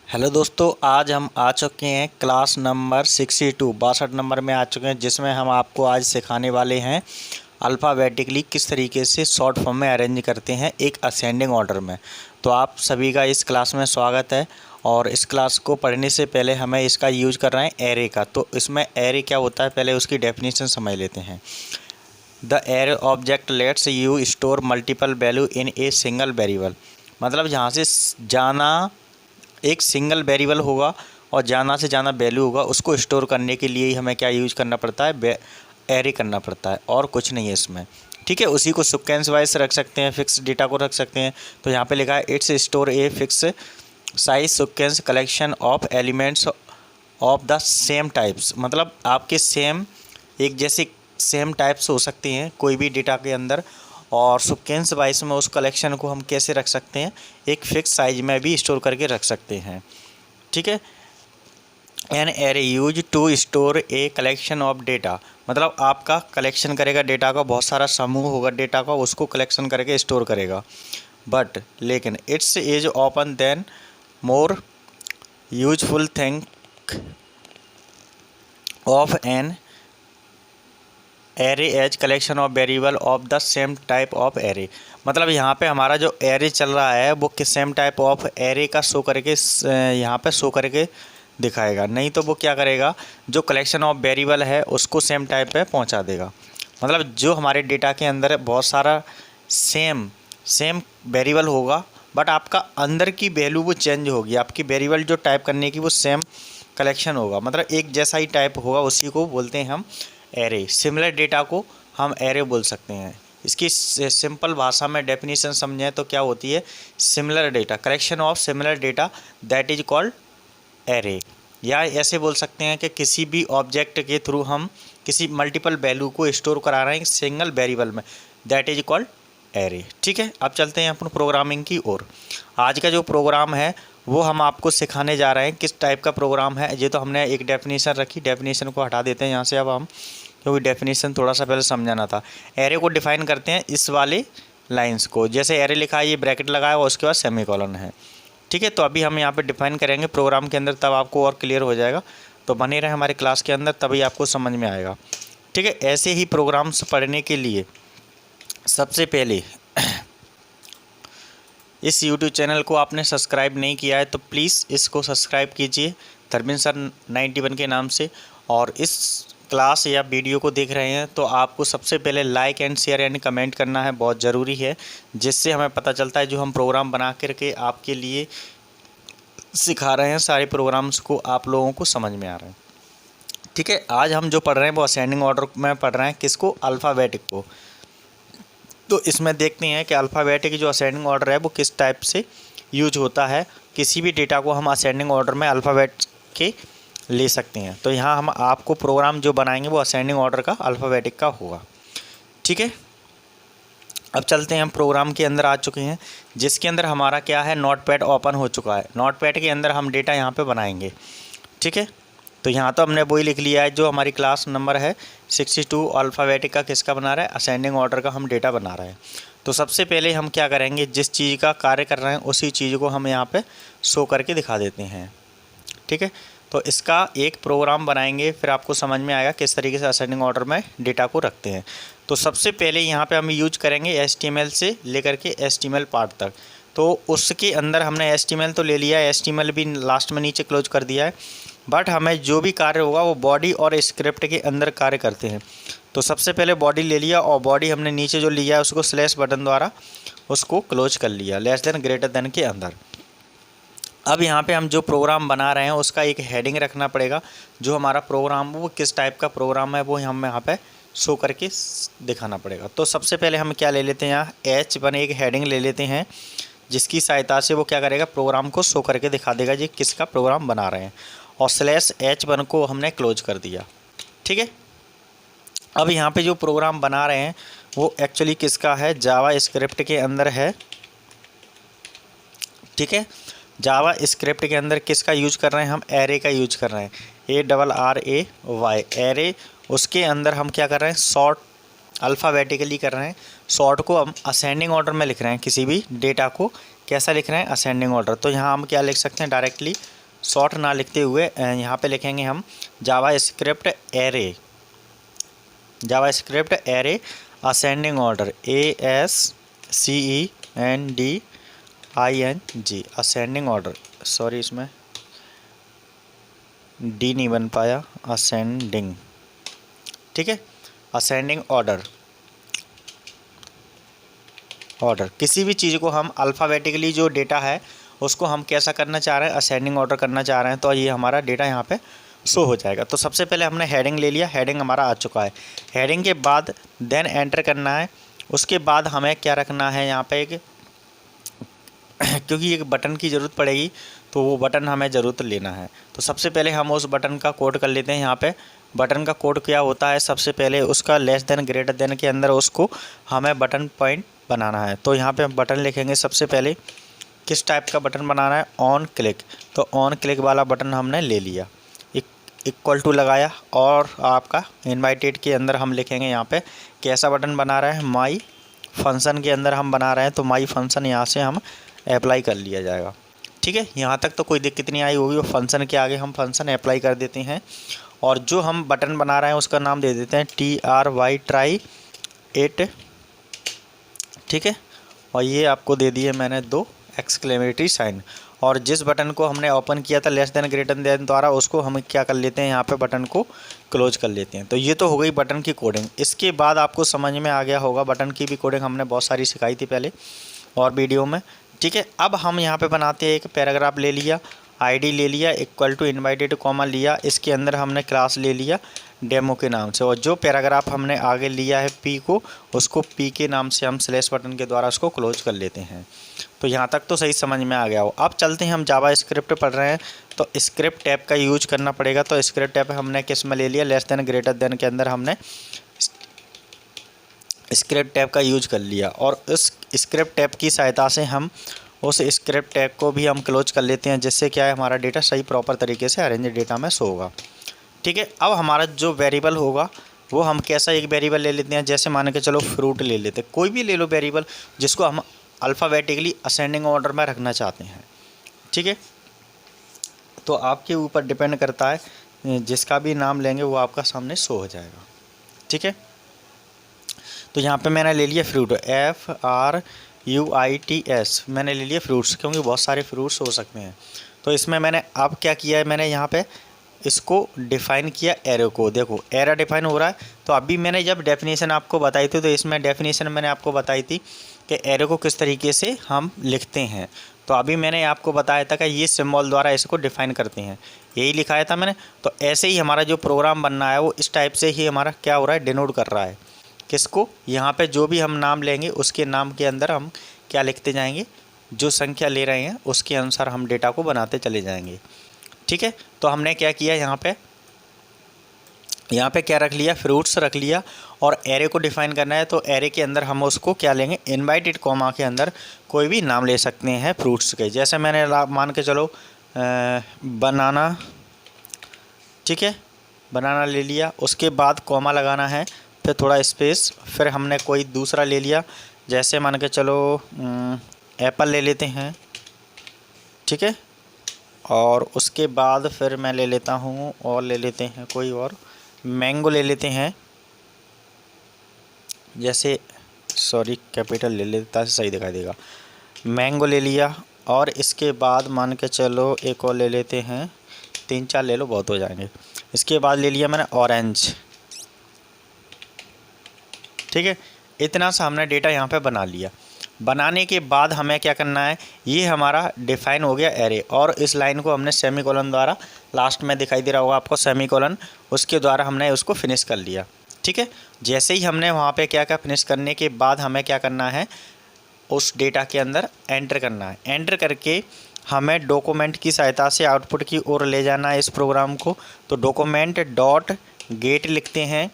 Hello दोस्तों, आज हम आ चुके हैं क्लास नंबर 62 नंबर में आ चुके हैं, जिसमें हम आपको आज सिखाने वाले हैं अल्फ़ाबेटिकली किस तरीके से शॉर्ट फॉर्म में अरेंज करते हैं एक असेंडिंग ऑर्डर में। तो आप सभी का इस क्लास में स्वागत है। और इस क्लास को पढ़ने से पहले हमें इसका यूज कर रहे हैं एरे का। तो इसमें एरे क्या होता है, पहले उसकी डेफिनेशन समझ लेते हैं। The array object let's you store multiple value in a single variable. मतलब यहाँ से जाना एक सिंगल वेरिएबल होगा और ज़्यादा से ज़्यादा वैल्यू होगा, उसको स्टोर करने के लिए ही हमें क्या यूज करना पड़ता है, एरे करना पड़ता है, और कुछ नहीं है इसमें। ठीक है, उसी को सीक्वेंस वाइज रख सकते हैं, फिक्स डेटा को रख सकते हैं। तो यहाँ पे लिखा है it's store a fix size sequence collection of elements of the same types. मतलब आपके सेम एक जैसे सेम टाइप्स हो सकती हैं कोई भी डेटा के अंदर, और सीक्वेंस वाइज में उस कलेक्शन को हम कैसे रख सकते हैं, एक फिक्स साइज में भी स्टोर करके रख सकते हैं। ठीक है, an array use to store a collection of data. मतलब आपका कलेक्शन करेगा डेटा का, बहुत सारा समूह होगा डेटा का, उसको कलेक्शन करके स्टोर करेगा। बट लेकिन it's is open than more useful thing of an array as collection of variable of the same type of array. मतलब यहाँ पे हमारा जो एरे चल रहा है वो किस सेम टाइप ऑफ एरे का शो करके यहाँ पे शो करके दिखाएगा। नहीं तो वो क्या करेगा, जो कलेक्शन ऑफ वेरिएबल है उसको सेम टाइप पे पहुँचा देगा। मतलब जो हमारे डेटा के अंदर बहुत सारा सेम वेरिएबल होगा, बट आपका अंदर की वैल्यू वो चेंज होगी। आपकी वेरिएबल जो टाइप करने की वो सेम कलेक्शन होगा, मतलब एक जैसा ही टाइप होगा, उसी को बोलते हैं हम एरे। सिमिलर डेटा को हम एरे बोल सकते हैं। इसकी सिंपल भाषा में डेफिनेशन समझें तो क्या होती है, similar data, collection of similar data that is called array. या ऐसे बोल सकते हैं कि किसी भी ऑब्जेक्ट के थ्रू हम किसी मल्टीपल वैल्यू को स्टोर करा रहे हैं सिंगल वेरिएबल में, दैट इज कॉल्ड एरे। ठीक है, अब चलते हैं अपन प्रोग्रामिंग की ओर। आज का जो प्रोग्राम है वो हम आपको सिखाने जा रहे हैं किस टाइप का प्रोग्राम है। ये तो हमने एक डेफिनेशन रखी, डेफिनेशन को हटा देते हैं यहाँ से अब हम, क्योंकि डेफिनेशन थोड़ा सा पहले समझाना था। एरे को डिफाइन करते हैं इस वाले लाइंस को, जैसे एरे लिखा है, ये ब्रैकेट लगाया और उसके बाद सेमीकोलन है। ठीक है, तो अभी हम यहाँ पे डिफाइन करेंगे प्रोग्राम के अंदर, तब आपको और क्लियर हो जाएगा। तो बने रहे हमारे क्लास के अंदर, तभी आपको समझ में आएगा। ठीक है, ऐसे ही प्रोग्राम्स पढ़ने के लिए सबसे पहले इस YouTube चैनल को आपने सब्सक्राइब नहीं किया है तो प्लीज़ इसको सब्सक्राइब कीजिए, धर्मेंद्र सर 91 के नाम से। और इस क्लास या वीडियो को देख रहे हैं तो आपको सबसे पहले like and share and comment करना है, बहुत ज़रूरी है, जिससे हमें पता चलता है जो हम प्रोग्राम बना करके आपके लिए सिखा रहे हैं सारे प्रोग्राम्स को आप लोगों को समझ में आ रहा है। ठीक है, आज हम जो पढ़ रहे हैं वो असेंडिंग ऑर्डर में पढ़ रहे हैं, किसको, अल्फ़ाबेटिक को। तो इसमें देखते हैं कि अल्फ़ाबेटिक जो असेंडिंग ऑर्डर है वो किस टाइप से यूज होता है। किसी भी डेटा को हम असेंडिंग ऑर्डर में अल्फ़ाबेट के ले सकते हैं। तो यहाँ हम आपको प्रोग्राम जो बनाएंगे वो असेंडिंग ऑर्डर का अल्फ़ाबेटिक का होगा। ठीक है, अब चलते हैं, हम प्रोग्राम के अंदर आ चुके हैं, जिसके अंदर हमारा क्या है, नोटपैड ओपन हो चुका है। नोटपैड के अंदर हम डेटा यहाँ पर बनाएंगे। ठीक है, तो यहाँ तो हमने वही लिख लिया है जो हमारी क्लास नंबर है 62, अल्फ़ाबेटिक का किसका बना रहा है, असेंडिंग ऑर्डर का हम डेटा बना रहे हैं। तो सबसे पहले हम क्या करेंगे, जिस चीज़ का कार्य कर रहे हैं उसी चीज़ को हम यहाँ पे शो करके दिखा देते हैं। ठीक है, तो इसका एक प्रोग्राम बनाएंगे, फिर आपको समझ में आएगा किस तरीके से असेंडिंग ऑर्डर में डेटा को रखते हैं। तो सबसे पहले यहाँ पर हम यूज करेंगे HTML से लेकर के HTML पार्ट तक। तो उसके अंदर हमने HTML तो ले लिया है, HTML भी लास्ट में नीचे क्लोज कर दिया है, बट हमें जो भी कार्य होगा वो बॉडी और स्क्रिप्ट के अंदर कार्य करते हैं। तो सबसे पहले बॉडी ले लिया, और बॉडी हमने नीचे जो लिया है उसको स्लैश बटन द्वारा उसको क्लोज कर लिया, लेस देन ग्रेटर देन के अंदर। अब यहाँ पे हम जो प्रोग्राम बना रहे हैं उसका एक हेडिंग रखना पड़ेगा। जो हमारा प्रोग्राम वो किस टाइप का प्रोग्राम है वो हम यहाँ पे शो करके दिखाना पड़ेगा। तो सबसे पहले हम क्या ले लेते हैं, यहाँ H1 एक हेडिंग ले लेते हैं, जिसकी सहायता से वो क्या करेगा, प्रोग्राम को शो करके दिखा देगा जी किसका प्रोग्राम बना रहे हैं। और /H1 को हमने क्लोज कर दिया। ठीक है, अब यहाँ पे जो प्रोग्राम बना रहे हैं वो एक्चुअली किसका है, जावा स्क्रिप्ट के अंदर है। ठीक है, जावा स्क्रिप्ट के अंदर किसका यूज कर रहे हैं, हम एरे का यूज कर रहे हैं, ARRAY एरे। उसके अंदर हम क्या कर रहे हैं, शॉर्ट अल्फ़ाबेटिकली कर रहे हैं। शॉर्ट को हम असेंडिंग ऑर्डर में लिख रहे हैं, किसी भी डेटा को कैसा लिख रहे हैं, असेंडिंग ऑर्डर। तो यहाँ हम क्या लिख सकते हैं, डायरेक्टली शॉर्ट ना लिखते हुए यहाँ पे लिखेंगे हम JavaScript array, JavaScript array ascending order, ASCENDING, ascending order, sorry इसमें डी नहीं बन पाया, असेंडिंग, ठीक है, असेंडिंग ऑर्डर। किसी भी चीज़ को हम अल्फ़ाबेटिकली जो डेटा है उसको हम कैसा करना चाह रहे हैं, असेंडिंग ऑर्डर करना चाह रहे हैं, तो ये हमारा डेटा यहाँ पे शो हो जाएगा। तो सबसे पहले हमने हेडिंग ले लिया, हेडिंग हमारा आ चुका है। हेडिंग के बाद देन एंटर करना है। उसके बाद हमें क्या रखना है यहाँ पे एक क्योंकि एक बटन की ज़रूरत पड़ेगी, तो वो बटन हमें ज़रूरत लेना है। तो सबसे पहले हम उस बटन का कोड कर लेते हैं। यहाँ पे बटन का कोड क्या होता है, सबसे पहले उसका लेस देन ग्रेटर देन के अंदर उसको हमें बटन पॉइंट बनाना है। तो यहाँ पे हम बटन लिखेंगे। सबसे पहले किस टाइप का बटन बनाना है, ऑन क्लिक, तो ऑन क्लिक वाला बटन हमने ले लिया, इक्वल टू लगाया, और आपका इनवाइटेड के अंदर हम लिखेंगे यहाँ पे कैसा बटन बना रहे हैं, माई फंक्शन के अंदर हम बना रहे हैं, तो माई फंक्शन यहाँ से हम अप्लाई कर लिया जाएगा। ठीक है, यहाँ तक तो कोई दिक्कत नहीं आई होगी। वो फंक्शन के आगे हम फंक्शन अप्लाई कर देते हैं, और जो हम बटन बना रहे हैं उसका नाम दे देते हैं TRY, ट्राई इट, ठीक है, और ये आपको दे दिए मैंने 2 एक्सक्लेमेटरी साइन। और जिस बटन को हमने ओपन किया था लेस देन ग्रेटर देन द्वारा, उसको हम क्या कर लेते हैं, यहाँ पे बटन को क्लोज कर लेते हैं। तो ये तो हो गई बटन की कोडिंग। इसके बाद आपको समझ में आ गया होगा, बटन की भी कोडिंग हमने बहुत सारी सिखाई थी पहले और वीडियो में, ठीक है। अब हम यहाँ पे बनाते हैं, एक पैराग्राफ ले लिया, आईडी ले लिया, इक्वल टू इनवाइटेड कॉमा लिया, इसके अंदर हमने क्लास ले लिया डेमो के नाम से, और जो पैराग्राफ हमने आगे लिया है पी को, उसको पी के नाम से हम स्लैश बटन के द्वारा उसको क्लोज कर लेते हैं। तो यहाँ तक तो सही समझ में आ गया हो। अब चलते हैं, हम जावा स्क्रिप्ट पढ़ रहे हैं तो स्क्रिप्ट टैब का यूज करना पड़ेगा। तो स्क्रिप्ट टैब हमने किस में ले लिया, लेस देन ग्रेटर देन के अंदर हमने स्क्रिप्ट टैब का यूज कर लिया, और उस स्क्रिप्ट टैब की सहायता से हम उस स्क्रिप्ट टैग को भी हम क्लोज कर लेते हैं, जिससे क्या है हमारा डेटा सही प्रॉपर तरीके से अरेंज डेटा में शो होगा। ठीक है, अब हमारा जो वेरिएबल होगा वो हम कैसा एक वेरिएबल ले लेते हैं, जैसे मान के चलो फ्रूट ले लेते हैं, कोई भी ले लो वेरिएबल जिसको हम अल्फ़ाबेटिकली असेंडिंग ऑर्डर में रखना चाहते हैं। ठीक है, तो आपके ऊपर डिपेंड करता है, जिसका भी नाम लेंगे वो आपका सामने शो हो जाएगा। ठीक है, तो यहाँ पे मैंने ले लिया फ्रूट, FRUITS मैंने ले लिया फ्रूट्स, क्योंकि बहुत सारे फ्रूट्स हो सकते हैं। तो इसमें मैंने अब क्या किया है, मैंने यहाँ पे इसको डिफ़ाइन किया एरो को। देखो एरो डिफ़ाइन हो रहा है। तो अभी मैंने जब डेफिनेशन आपको बताई थी, तो इसमें डेफिनेशन मैंने आपको बताई थी कि एरो को किस तरीके से हम लिखते हैं। तो अभी मैंने आपको बताया था कि ये सिंबल द्वारा इसको डिफ़ाइन करते हैं, यही लिखाया था मैंने। तो ऐसे ही हमारा जो प्रोग्राम बनना है वो इस टाइप से ही हमारा क्या हो रहा है, डिनोट कर रहा है किसको, यहाँ पे जो भी हम नाम लेंगे उसके नाम के अंदर हम क्या लिखते जाएंगे, जो संख्या ले रहे हैं उसके अनुसार हम डेटा को बनाते चले जाएंगे। ठीक है, तो हमने क्या किया, यहाँ पे क्या रख लिया, फ्रूट्स रख लिया, और एरे को डिफ़ाइन करना है। तो एरे के अंदर हम उसको क्या लेंगे, इनवाइटेड कॉमा के अंदर कोई भी नाम ले सकते हैं फ्रूट्स के, जैसे मैंने मान के चलो बनाना, ठीक है, बनाना ले लिया। उसके बाद कॉमा लगाना है, फिर थोड़ा स्पेस, फिर हमने कोई दूसरा ले लिया, जैसे मान के चलो एप्पल ले लेते हैं, ठीक है, और उसके बाद फिर मैं ले लेता हूँ, और ले लेते हैं कोई और, मैंगो ले लेते हैं, जैसे सॉरी कैपिटल ले लेता है सही दिखाई देगा, मैंगो ले लिया। और इसके बाद मान के चलो एक और ले लेते हैं, 3-4 ले लो बहुत हो जाएंगे। इसके बाद ले लिया मैंने ऑरेंज, ठीक है। इतना सा हमने डेटा यहाँ पे बना लिया। बनाने के बाद हमें क्या करना है, ये हमारा डिफ़ाइन हो गया एरे, और इस लाइन को हमने सेमीकोलन द्वारा, लास्ट में दिखाई दे रहा होगा आपको सेमीकोलन, उसके द्वारा हमने उसको फिनिश कर लिया। ठीक है, जैसे ही हमने वहाँ पे क्या क्या फिनिश करने के बाद हमें क्या करना है, उस डेटा के अंदर एंटर करना है। एंटर करके हमें डॉक्यूमेंट की सहायता से आउटपुट की ओर ले जाना है इस प्रोग्राम को। तो डॉक्यूमेंट डॉट गेट लिखते हैं,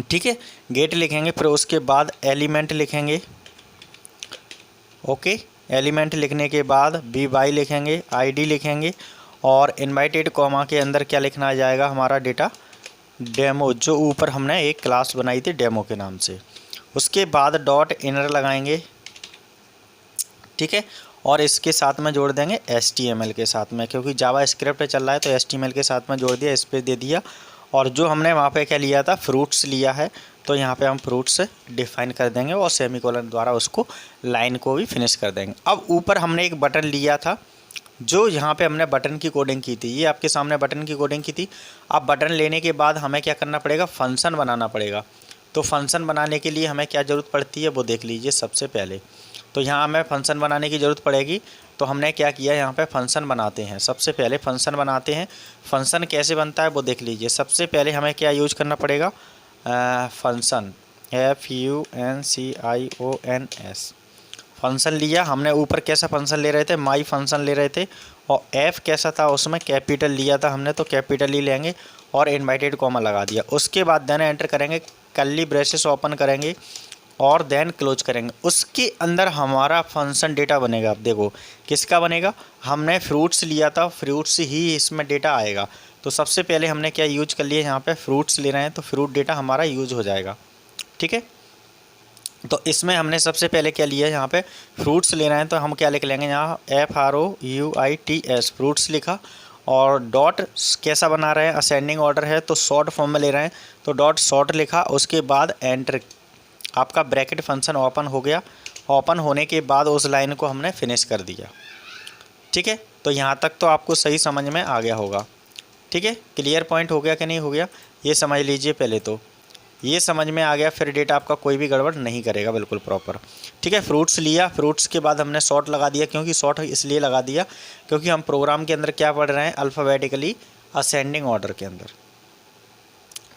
ठीक है, गेट लिखेंगे, फिर उसके बाद एलिमेंट लिखेंगे, ओके, एलिमेंट लिखने के बाद by लिखेंगे, ID लिखेंगे, और इनवाइटेड कॉमा के अंदर क्या लिखना आ जाएगा, हमारा डेटा डेमो, जो ऊपर हमने एक क्लास बनाई थी डेमो के नाम से। उसके बाद डॉट इनर लगाएंगे, ठीक है, और इसके साथ में जोड़ देंगे HTML के साथ में, क्योंकि जावा स्क्रिप्ट चल रहा है तो HTML के साथ में जोड़ दिया, स्पेस दे दिया। और जो हमने वहाँ पे क्या लिया था, फ्रूट्स लिया है, तो यहाँ पे हम फ्रूट्स डिफाइन कर देंगे और सेमीकोलन द्वारा उसको लाइन को भी फिनिश कर देंगे। अब ऊपर हमने एक बटन लिया था, जो यहाँ पे हमने बटन की कोडिंग की थी, ये आपके सामने बटन की कोडिंग की थी। अब बटन लेने के बाद हमें क्या करना पड़ेगा, फंक्शन बनाना पड़ेगा। तो फंक्शन बनाने के लिए हमें क्या ज़रूरत पड़ती है वो देख लीजिए। सबसे पहले तो यहाँ हमें फंक्शन बनाने की ज़रूरत पड़ेगी, तो हमने क्या किया, यहाँ पे फंक्शन बनाते हैं। सबसे पहले फंक्शन बनाते हैं। फंक्शन कैसे बनता है वो देख लीजिए। सबसे पहले हमें क्या यूज करना पड़ेगा, फंक्शन, FUNCIONS फंक्शन लिया हमने। ऊपर कैसा फंक्शन ले रहे थे, माई फंक्शन ले रहे थे, और एफ कैसा था, उसमें कैपिटल लिया था हमने, तो कैपिटल ही लेंगे और इनवर्टेड कॉमा लगा दिया। उसके बाद देन एंटर करेंगे, कर्ली ब्रेसेस ओपन करेंगे और देन क्लोज करेंगे। उसके अंदर हमारा फंक्शन डेटा बनेगा। अब देखो किसका बनेगा, हमने फ्रूट्स लिया था, फ्रूट्स ही इसमें डेटा आएगा। तो सबसे पहले हमने क्या यूज कर लिया, यहाँ पे फ्रूट्स ले रहे हैं तो फ्रूट डेटा हमारा यूज हो जाएगा। ठीक है, तो इसमें हमने सबसे पहले क्या लिया, यहाँ पे फ्रूट्स ले रहे हैं तो हम क्या लिख लेंगे, यहाँ FROUITS फ्रूट्स लिखा। और डॉट कैसा बना रहे हैं, असेंडिंग ऑर्डर है तो शॉर्ट फॉर्म में ले रहे हैं तो डॉट शॉर्ट लिखा। उसके बाद एंटर, आपका ब्रैकेट फंक्शन ओपन हो गया। ओपन होने के बाद उस लाइन को हमने फिनिश कर दिया। ठीक है, तो यहाँ तक तो आपको सही समझ में आ गया होगा। ठीक है, क्लियर पॉइंट हो गया कि नहीं हो गया, ये समझ लीजिए। पहले तो ये समझ में आ गया, फिर डेटा आपका कोई भी गड़बड़ नहीं करेगा, बिल्कुल प्रॉपर। ठीक है, फ्रूट्स लिया, फ्रूट्स के बाद हमने शॉर्ट लगा दिया। क्योंकि शॉर्ट इसलिए लगा दिया क्योंकि हम प्रोग्राम के अंदर क्या पढ़ रहे हैं, अल्फ़ाबेटिकली असेंडिंग ऑर्डर के अंदर।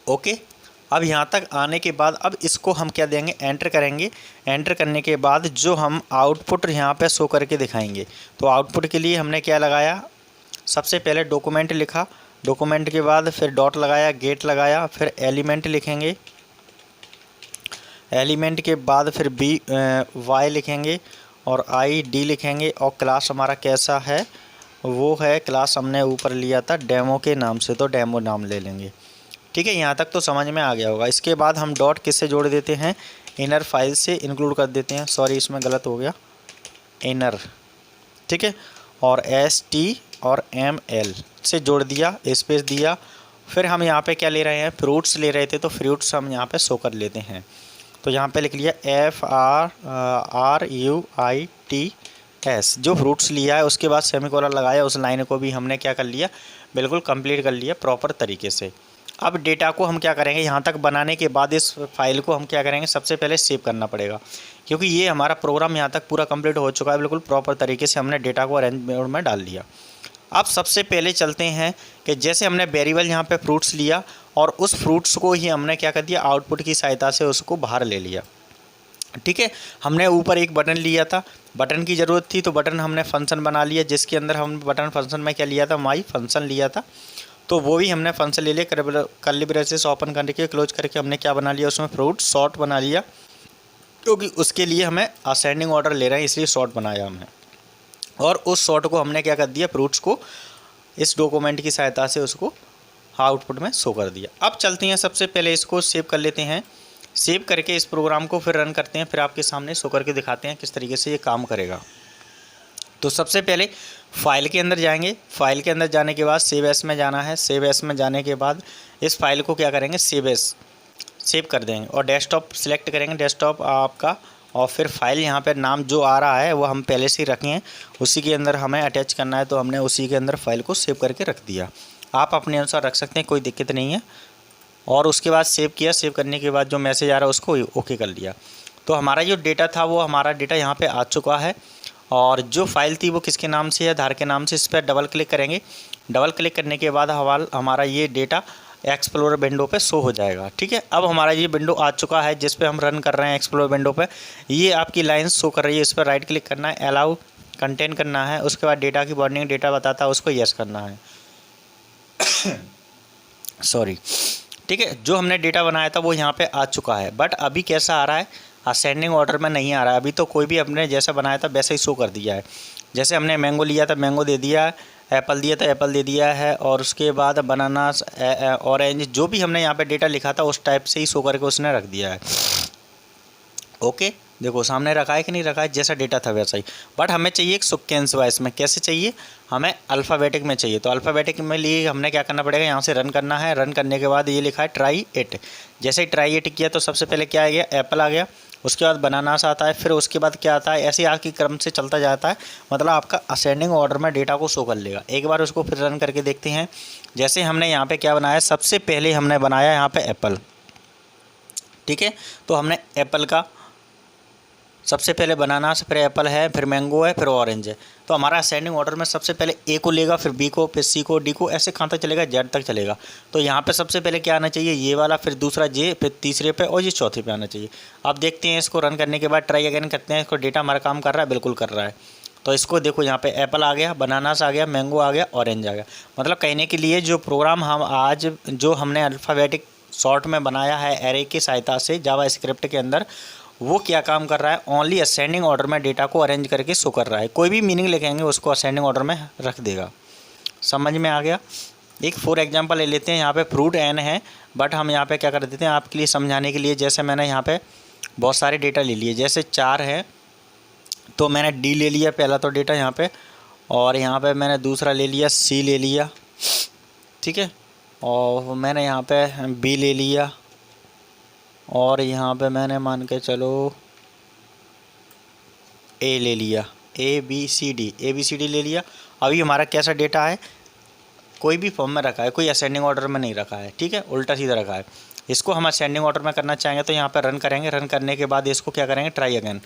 ओके, अब यहाँ तक आने के बाद अब इसको हम क्या देंगे, एंटर करेंगे। एंटर करने के बाद जो हम आउटपुट यहाँ पे शो करके दिखाएंगे, तो आउटपुट के लिए हमने क्या लगाया, सबसे पहले डॉक्यूमेंट लिखा। डॉक्यूमेंट के बाद फिर डॉट लगाया, गेट लगाया, फिर एलिमेंट लिखेंगे। एलिमेंट के बाद फिर वाई लिखेंगे और ID लिखेंगे। और क्लास हमारा कैसा है, वो है क्लास हमने ऊपर लिया था डेमो के नाम से, तो डेमो नाम ले लेंगे। ठीक है, यहाँ तक तो समझ में आ गया होगा। इसके बाद हम डॉट किससे जोड़ देते हैं, इनर फाइल से इंक्लूड कर देते हैं। सॉरी, इसमें गलत हो गया, इनर। ठीक है, और ST और ML से जोड़ दिया, स्पेस दिया। फिर हम यहाँ पे क्या ले रहे हैं, फ्रूट्स ले रहे थे तो फ्रूट्स हम यहाँ पे शो कर लेते हैं। तो यहाँ पे लिख लिया FRUITS, जो फ्रूट्स लिया है। उसके बाद सेमीकोलन लगाया, उस लाइन को भी हमने क्या कर लिया, बिल्कुल कंप्लीट कर लिया प्रॉपर तरीके से। अब डेटा को हम क्या करेंगे, यहाँ तक बनाने के बाद इस फाइल को हम क्या करेंगे, सबसे पहले सेव करना पड़ेगा। क्योंकि ये हमारा प्रोग्राम यहाँ तक पूरा कंप्लीट हो चुका है, बिल्कुल प्रॉपर तरीके से हमने डेटा को अरेंज मोड में डाल दिया। अब सबसे पहले चलते हैं कि जैसे हमने वेरिएबल यहाँ पे फ्रूट्स लिया और उस फ्रूट्स को ही हमने क्या कर दिया, आउटपुट की सहायता से उसको बाहर ले लिया। ठीक है, हमने ऊपर एक बटन लिया था, बटन की ज़रूरत थी तो बटन हमने फंक्शन बना लिया, जिसके अंदर हम बटन फंक्शन में क्या लिया था, माई फंक्शन लिया था। तो वो भी हमने फंक्शन ले लिया, कर्ली ब्रेसेस ओपन करके क्लोज करके हमने क्या बना लिया, उसमें फ्रूट शॉर्ट बना लिया। क्योंकि उसके लिए हमें असेंडिंग ऑर्डर ले रहे हैं, इसलिए शॉर्ट बनाया हमने। और उस शॉर्ट को हमने क्या कर दिया, फ्रूट्स को इस डॉक्यूमेंट की सहायता से उसको आउटपुट में शो कर दिया। अब चलते हैं, सबसे पहले इसको सेव कर लेते हैं। सेव करके इस प्रोग्राम को फिर रन करते हैं, फिर आपके सामने शो करके दिखाते हैं किस तरीके से ये काम करेगा। तो सबसे पहले फाइल के अंदर जाएंगे। फाइल के अंदर जाने के बाद सेव एस में जाना है। सेव एस में जाने के बाद इस फाइल को क्या करेंगे, सेव कर देंगे और डेस्कटॉप सिलेक्ट करेंगे, डेस्कटॉप आपका। और फिर फाइल यहाँ पर नाम जो आ रहा है वो हम पहले से ही रखे हैं, उसी के अंदर हमें अटैच करना है, तो हमने उसी के अंदर फाइल को सेव करके रख दिया। आप अपने अनुसार रख सकते हैं, कोई दिक्कत नहीं है। और उसके बाद सेव किया, सेव करने के बाद जो मैसेज आ रहा है उसको ओके कर लिया। तो हमारा जो डेटा था वो हमारा डेटा यहाँ पे आ चुका है। और जो फाइल थी वो किसके नाम से है, आधार के नाम से। इस पर डबल क्लिक करेंगे। डबल क्लिक करने के बाद हमारा ये डेटा एक्सप्लोरर विंडो पे शो हो जाएगा। ठीक है, अब हमारा ये विंडो आ चुका है जिस पे हम रन कर रहे हैं एक्सप्लोरर विंडो पे। ये आपकी लाइन शो कर रही है, इस पर राइट क्लिक करना है, अलाउ कंटेंट करना है। उसके बाद डेटा की वार्निंग, डेटा बताता है उसको यस करना है। सॉरी। ठीक है, जो हमने डेटा बनाया था वो यहाँ पे आ चुका है, बट अभी कैसा आ रहा है, असेंडिंग ऑर्डर में नहीं आ रहा है। अभी तो कोई भी अपने जैसा बनाया था वैसे ही शो कर दिया है। जैसे हमने मैंगो लिया था मैंगो दे दिया है, एप्पल दिया था एप्पल दे दिया है, और उसके बाद बनाना, ऑरेंज, जो भी हमने यहाँ पे डेटा लिखा था उस टाइप से ही शो करके उसने रख दिया है। ओके, देखो सामने रखा है कि नहीं रखा है, जैसा डेटा था वैसा ही। बट हमें चाहिए एक सीक्वेंस वाइज में। कैसे चाहिए, हमें अल्फ़ाबेटिक में चाहिए। तो अल्फ़ाबेटिक में लिए हमने क्या करना पड़ेगा, यहाँ से रन करना है। रन करने के बाद ये लिखा है ट्राई इट। जैसे ही ट्राई इट किया तो सबसे पहले क्या आ गया, एप्पल आ गया। उसके बाद बनानास आता है, फिर उसके बाद क्या आता है, ऐसे आगे की क्रम से चलता जाता है। मतलब आपका असेंडिंग ऑर्डर में डेटा को शो कर लेगा। एक बार उसको फिर रन करके देखते हैं। जैसे हमने यहाँ पे क्या बनाया, सबसे पहले हमने बनाया यहाँ पे एप्पल, ठीक है। तो हमने एप्पल का सबसे पहले बनाना, फिर एप्पल है, फिर मैंगो है, फिर ऑरेंज है। तो हमारा असेंडिंग ऑर्डर में सबसे पहले ए को लेगा, फिर बी को, फिर सी को, डी को, ऐसे कहाँ तक चलेगा, जेड तक चलेगा। तो यहाँ पे सबसे पहले क्या आना चाहिए, ये वाला, फिर दूसरा जे, फिर तीसरे पे और ये चौथे पे आना चाहिए। अब देखते हैं इसको रन करने के बाद, ट्राई अगेन करते हैं। इसको डेटा हमारा काम कर रहा है, बिल्कुल कर रहा है। तो इसको देखो यहाँ पे एप्पल आ गया, बनानास आ गया, मैंगो आ गया, ऑरेंज आ गया। मतलब कहने के लिए जो प्रोग्राम हम आज जो हमने अल्फ़ाबेटिक शॉर्ट में बनाया है एरे की सहायता से जावा स्क्रिप्ट के अंदर, वो क्या काम कर रहा है, ओनली असेंडिंग ऑर्डर में डेटा को अरेंज करके शो कर रहा है। कोई भी मीनिंग लिखेंगे उसको असेंडिंग ऑर्डर में रख देगा। समझ में आ गया। एक फॉर एग्जांपल ले लेते हैं। यहाँ पे फ्रूट एन है, बट हम यहाँ पे क्या कर देते हैं आपके लिए समझाने के लिए। जैसे मैंने यहाँ पे बहुत सारे डेटा ले लिए, जैसे 4 है तो मैंने डी ले लिया पहला तो डेटा यहाँ पे, और यहाँ पे मैंने दूसरा ले लिया सी ले लिया, ठीक है। और मैंने यहाँ पे बी ले लिया, और यहाँ पे मैंने मान के चलो ए ले लिया, ए बी सी डी ले लिया। अभी हमारा कैसा डेटा है, कोई भी फॉर्म में रखा है, कोई असेंडिंग ऑर्डर में नहीं रखा है, ठीक है, उल्टा सीधा रखा है। इसको हम असेंडिंग ऑर्डर में करना चाहेंगे तो यहाँ पर रन करेंगे। रन करने के बाद इसको क्या करेंगे, ट्राई अगेन।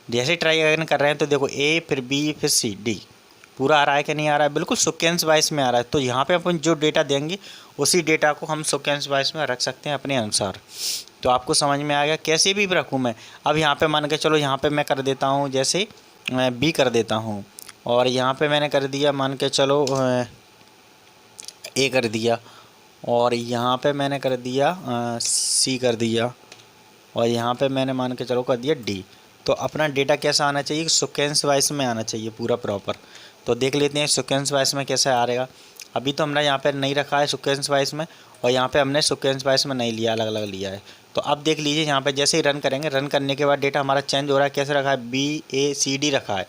जैसे ट्राई अगेन कर रहे हैं तो देखो ए, फिर बी, फिर सी, डी पूरा आ रहा है कि नहीं आ रहा है, बिल्कुल सीक्वेंस वाइज में आ रहा है। तो यहाँ पे अपन जो डेटा देंगे उसी डेटा को हम सीक्वेंस वाइज में रख सकते हैं अपने अनुसार। तो आपको समझ में आ गया कैसे भी रखूँ मैं। अब यहाँ पे मान के चलो, यहाँ पे मैं कर देता हूँ, जैसे मैं बी कर देता हूँ, और यहाँ पे मैंने कर दिया मान के चलो ए कर दिया, और यहाँ पे मैंने कर दिया सी कर दिया, और यहाँ पे मैंने मान के चलो कर दिया डी। तो अपना डेटा कैसा आना चाहिए, सीक्वेंस वाइज में आना चाहिए पूरा प्रॉपर। तो देख लेते हैं सीक्वेंस वाइज में कैसे आ रहेगा। अभी तो हमने यहाँ पे नहीं रखा है सीक्वेंस वाइज में, और यहाँ पे हमने सीक्वेंस वाइज में नहीं लिया, अलग अलग लिया है। तो अब देख लीजिए यहाँ पे जैसे ही रन करेंगे, रन करने के बाद डेटा हमारा चेंज हो रहा है। कैसे रखा है, बी ए सी डी रखा है,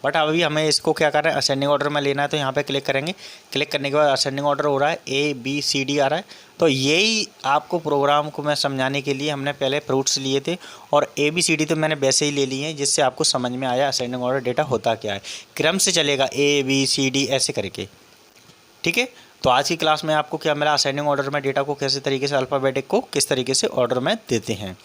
बट अभी हमें इसको क्या करना है, असेंडिंग ऑर्डर में लेना है। तो यहाँ पे क्लिक करेंगे, क्लिक करने के बाद असेंडिंग ऑर्डर हो रहा है, ए बी सी डी आ रहा है। तो यही आपको प्रोग्राम को मैं समझाने के लिए हमने पहले फ्रूट्स लिए थे, और ए बी सी डी तो मैंने वैसे ही ले लिए हैं, जिससे आपको समझ में आया असेंडिंग ऑर्डर डेटा होता क्या है। क्रम से चलेगा ए बी सी डी ऐसे करके, ठीक है। तो आज की क्लास में आपको क्या मिला, असेंडिंग ऑर्डर में डेटा को कैसे तरीके से अल्फ़ाबेटिक को किस तरीके से ऑर्डर में देते हैं,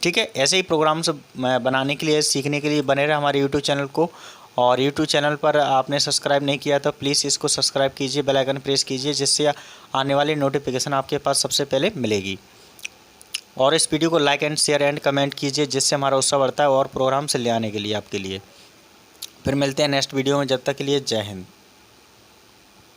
ठीक है। ऐसे ही प्रोग्राम्स बनाने के लिए, सीखने के लिए बने रहे हमारे यूट्यूब चैनल को। और यूट्यूब चैनल पर आपने सब्सक्राइब नहीं किया तो प्लीज़ इसको सब्सक्राइब कीजिए, बेल आइकन प्रेस कीजिए, जिससे आने वाली नोटिफिकेशन आपके पास सबसे पहले मिलेगी। और इस वीडियो को like and share and comment कीजिए, जिससे हमारा उत्साह बढ़ता है और प्रोग्राम से ले आने के लिए आपके लिए। फिर मिलते हैं नेक्स्ट वीडियो में, जब तक के लिए जय हिंद।